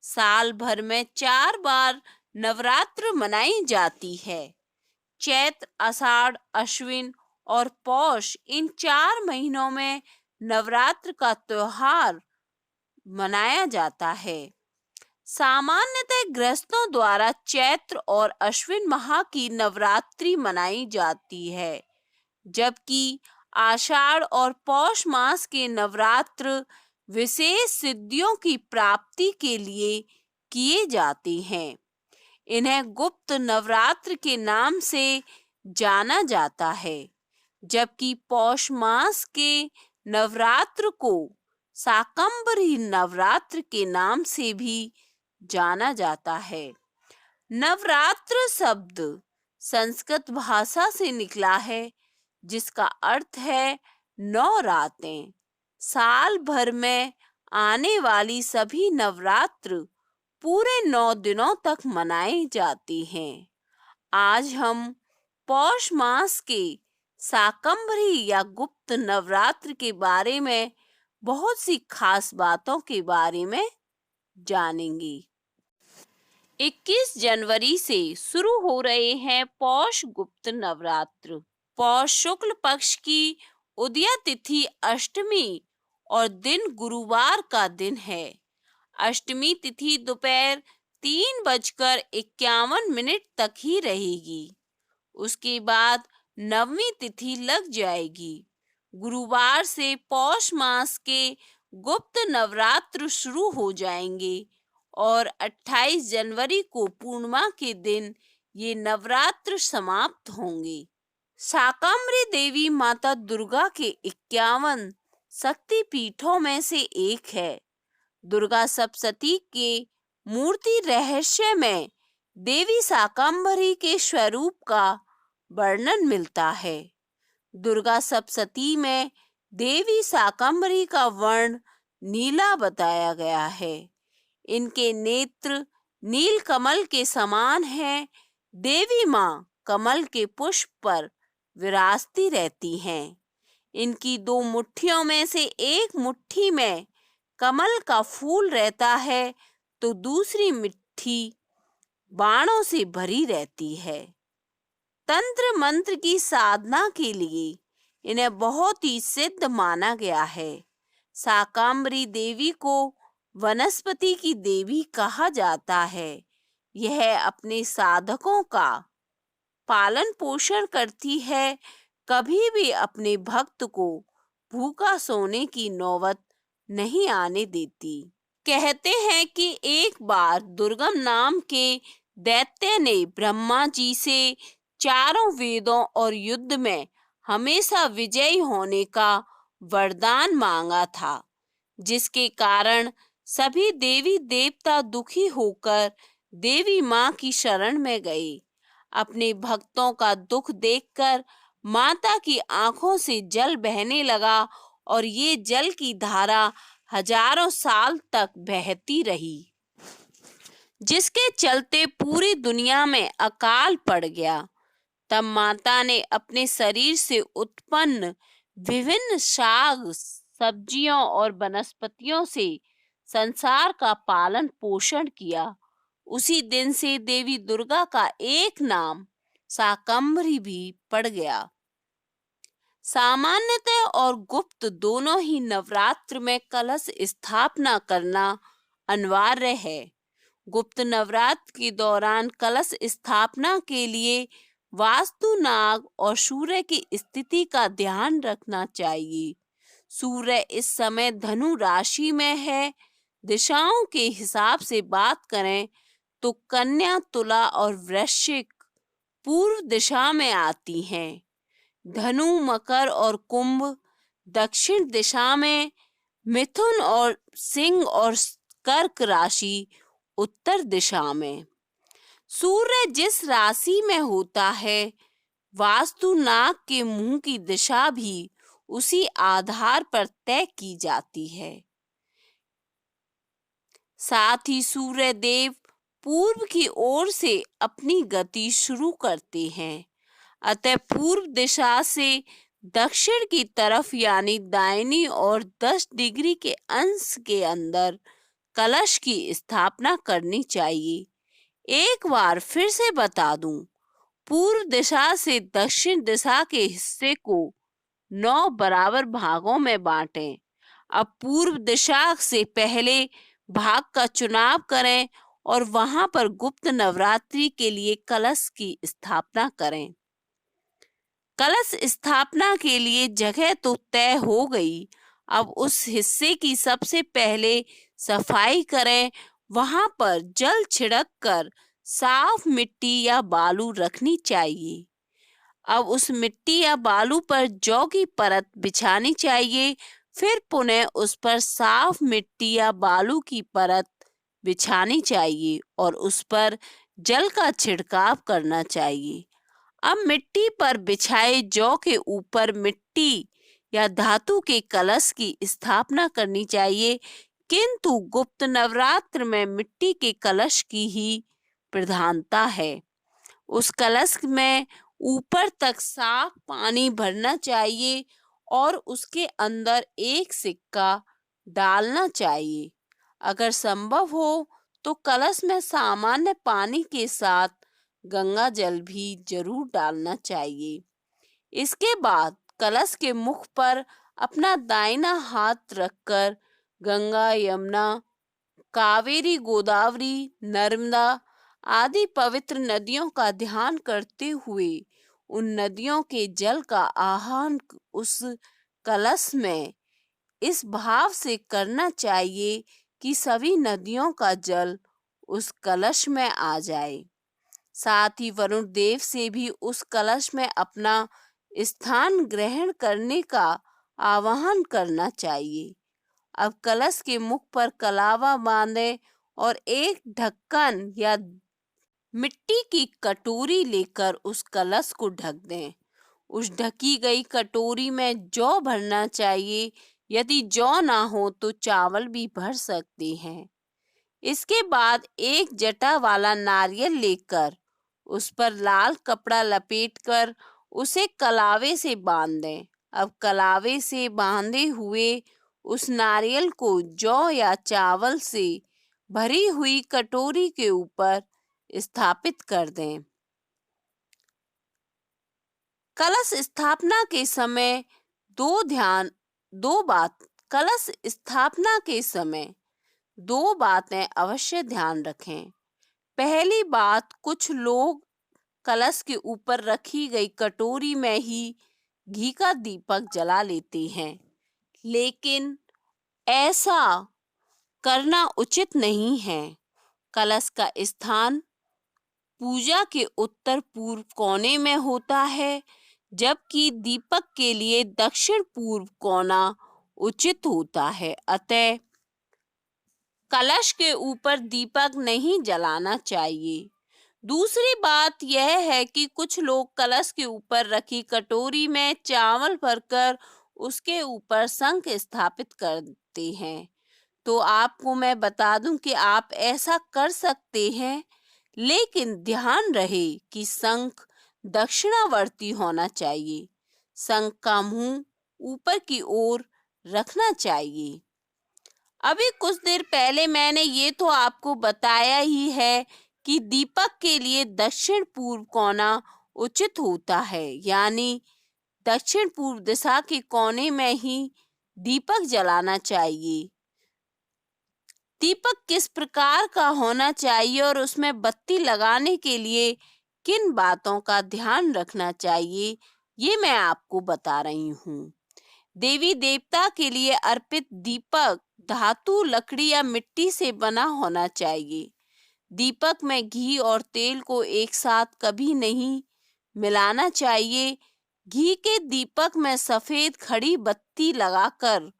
साल भर में 4 बार नवरात्र मनाई जाती है। चैत्र, आषाढ़, अश्विन और पौष, इन 4 महीनों में नवरात्र का त्योहार मनाया जाता है। सामान्यतः गृहस्थों द्वारा चैत्र और अश्विन माह की नवरात्रि मनाई जाती है, जबकि आषाढ़ और पौष मास के नवरात्र विशेष सिद्धियों की प्राप्ति के लिए किए जाते हैं। इन्हें गुप्त नवरात्र के नाम से जाना जाता है, जबकि पौष मास के नवरात्र को शाकंभरी नवरात्र के नाम से भी जाना जाता है। नवरात्र शब्द संस्कृत भाषा से निकला है, जिसका अर्थ है 9 रातें। साल भर में आने वाली सभी नवरात्र पूरे 9 दिनों तक मनाए जाते हैं। आज हम पौष मास के शाकंभरी या गुप्त नवरात्र के बारे में बहुत सी खास बातों के बारे में जानेंगे। 21 जनवरी से शुरू हो रहे हैं पौष गुप्त नवरात्र। पौष शुक्ल पक्ष की उदया तिथि अष्टमी और दिन गुरुवार का दिन है। अष्टमी तिथि दोपहर 3:51 तक ही रहेगी। उसके बाद नवमी तिथि लग जाएगी। गुरुवार से पौष मास के गुप्त नवरात्र शुरू हो जाएंगे और 28 जनवरी को पूर्णिमा के दिन ये नवरात्र समाप्त होंगे। शाकंभरी देवी माता दुर्गा के 51 शक्ति पीठों में से एक है। दुर्गा सप्तशती के मूर्ति रहस्य में देवी शाकंभरी के स्वरूप का वर्णन मिलता है। दुर्गा सप्तशती में देवी शाकंभरी का वर्ण नीला बताया गया है। इनके नेत्र नील कमल के समान हैं। देवी मां कमल के पुष्प पर विराजती रहती हैं। इनकी 2 मुट्ठियों में से एक मुट्ठी में कमल का फूल रहता है तो दूसरी मुट्ठी बाणों से भरी रहती है। तंत्र मंत्र की साधना के लिए इन्हें बहुत ही सिद्ध माना गया है। शाकंभरी देवी को वनस्पति की देवी कहा जाता है। यह अपने साधकों का पालन पोषण करती है, कभी भी अपने भक्त को भूखा सोने की नौबत नहीं आने देती। कहते हैं कि एक बार दुर्गम नाम के दैत्य ने ब्रह्मा जी से चारों वेदों और युद्ध में हमेशा विजयी होने का वरदान मांगा था, जिसके कारण सभी देवी देवता दुखी होकर देवी मां की शरण में गए। अपने भक्तों का दुख देखकर माता की आंखों से जल बहने लगा और ये जल की धारा हजारों साल तक बहती रही, जिसके चलते पूरी दुनिया में अकाल पड़ गया। तब माता ने अपने शरीर से उत्पन्न विभिन्न शाक, सब्जियों और वनस्पतियों से संसार का पालन पोषण किया। उसी दिन से देवी दुर्गा का एक नाम शाकंभरी भी पड़ गया। सामान्यतः और गुप्त दोनों ही नवरात्र में कलश स्थापना करना अनिवार्य है। गुप्त नवरात्र के दौरान कलश स्थापना के लिए वास्तु, नाग और सूर्य की स्थिति का ध्यान रखना चाहिए। सूर्य इस समय धनु राशि में है। दिशाओं के हिसाब से बात करें तो कन्या, तुला और वृश्चिक पूर्व दिशा में आती हैं। धनु, मकर और कुंभ दक्षिण दिशा में, मिथुन और सिंह और कर्क राशि उत्तर दिशा में। सूर्य जिस राशि में होता है, वास्तु नाग के मुंह की दिशा भी उसी आधार पर तय की जाती है। साथ ही सूर्य देव पूर्व की ओर से अपनी गति शुरू करते हैं। अतः पूर्व दिशा से दक्षिण की तरफ यानी दाहिनी और 10 डिग्री के अंश के अंदर कलश की स्थापना करनी चाहिए। एक बार फिर से बता दूं, पूर्व दिशा से दक्षिण दिशा के हिस्से को 9 बराबर भागों में बांटें। अब पूर्व दिशा से पहले भाग का चुनाव करें और वहां पर गुप्त नवरात्रि के लिए कलश की स्थापना करें। कलश स्थापना के लिए जगह तो तय हो गई। अब उस हिस्से की सबसे पहले सफाई करें। वहां पर जल छिड़क कर साफ मिट्टी या बालू रखनी चाहिए। अब उस मिट्टी या बालू पर जौ की परत बिछानी चाहिए। फिर पुनः उस पर साफ मिट्टी या बालू की परत बिछानी चाहिए और उस पर जल का छिड़काव करना चाहिए। अब मिट्टी पर बिछाए जौ के ऊपर मिट्टी या धातु के कलश की स्थापना करनी चाहिए, किंतु गुप्त नवरात्र में मिट्टी के कलश की ही प्रधानता है। उस कलश में ऊपर तक साफ पानी भरना चाहिए और उसके अंदर एक सिक्का डालना चाहिए। अगर संभव हो तो कलश में सामान्य पानी के साथ गंगा जल भी जरूर डालना चाहिए। इसके बाद कलश के मुख पर अपना दाहिना हाथ रखकर गंगा, यमुना, कावेरी, गोदावरी, नर्मदा आदि पवित्र नदियों का ध्यान करते हुए उन नदियों के जल का आह्वान उस कलश में इस भाव से करना चाहिए कि सभी नदियों का जल उस कलश में आ जाए। साथ ही वरुण देव से भी उस कलश में अपना स्थान ग्रहण करने का आह्वान करना चाहिए। अब कलश के मुख पर कलावा बांधें और एक ढक्कन या मिट्टी की कटोरी लेकर उस कलश को ढक दें। उस ढकी गई कटोरी में जौ भरना चाहिए। यदि जौ ना हो तो चावल भी भर सकते हैं। इसके बाद एक जटा वाला नारियल लेकर उस पर लाल कपड़ा लपेटकर उसे कलावे से बांध दें। अब कलावे से बांधे हुए उस नारियल को जौ या चावल से भरी हुई कटोरी के ऊपर स्थापित कर दें। कलश स्थापना के समय कलश स्थापना के समय 2 बातें अवश्य ध्यान रखें। पहली बात, कुछ लोग कलश के ऊपर रखी गई कटोरी में ही घी का दीपक जला लेते हैं, लेकिन ऐसा करना उचित नहीं है। कलश का स्थान पूजा के उत्तर पूर्व कोने में होता है, जबकि दीपक के लिए दक्षिण पूर्व कोना उचित होता है। अतः कलश के ऊपर दीपक नहीं जलाना चाहिए। दूसरी बात यह है कि कुछ लोग कलश के ऊपर रखी कटोरी में चावल भरकर उसके ऊपर शंख स्थापित करते हैं। तो आपको मैं बता दूं कि आप ऐसा कर सकते हैं, लेकिन ध्यान रहे कि शंख दक्षिणावर्ती होना चाहिए। शंख का मुंह ऊपर की ओर रखना चाहिए। अभी कुछ देर पहले मैंने ये तो आपको बताया ही है कि दीपक के लिए दक्षिण पूर्व कोना उचित होता है, यानी दक्षिण पूर्व दिशा के कोने में ही दीपक जलाना चाहिए। दीपक किस प्रकार का होना चाहिए और उसमें बत्ती लगाने के लिए किन बातों का ध्यान रखना चाहिए, ये मैं आपको बता रही हूँ। देवी देवता के लिए अर्पित दीपक धातु, लकड़ी या मिट्टी से बना होना चाहिए। दीपक में घी और तेल को एक साथ कभी नहीं मिलाना चाहिए। घी के दीपक में सफेद खड़ी बत्ती लगाकर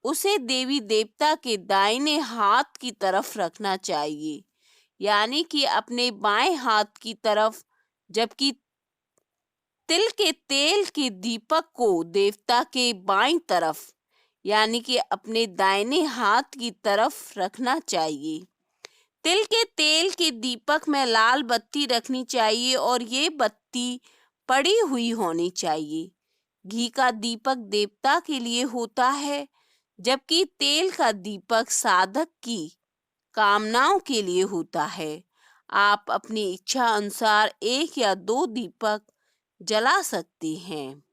उसे देवी देवता के दाहिने हाथ की तरफ रखना चाहिए, यानी कि अपने बाएं हाथ की तरफ, जबकि तिल के तेल के दीपक को देवता के बाईं तरफ, यानी कि अपने दाहिने हाथ की तरफ रखना चाहिए। तिल के तेल के दीपक में लाल बत्ती रखनी चाहिए और ये बत्ती पड़ी हुई होनी चाहिए। घी का दीपक देवता के लिए होता है, जबकि तेल का दीपक साधक की कामनाओं के लिए होता है। आप अपनी इच्छा अनुसार एक या दो दीपक जला सकती हैं।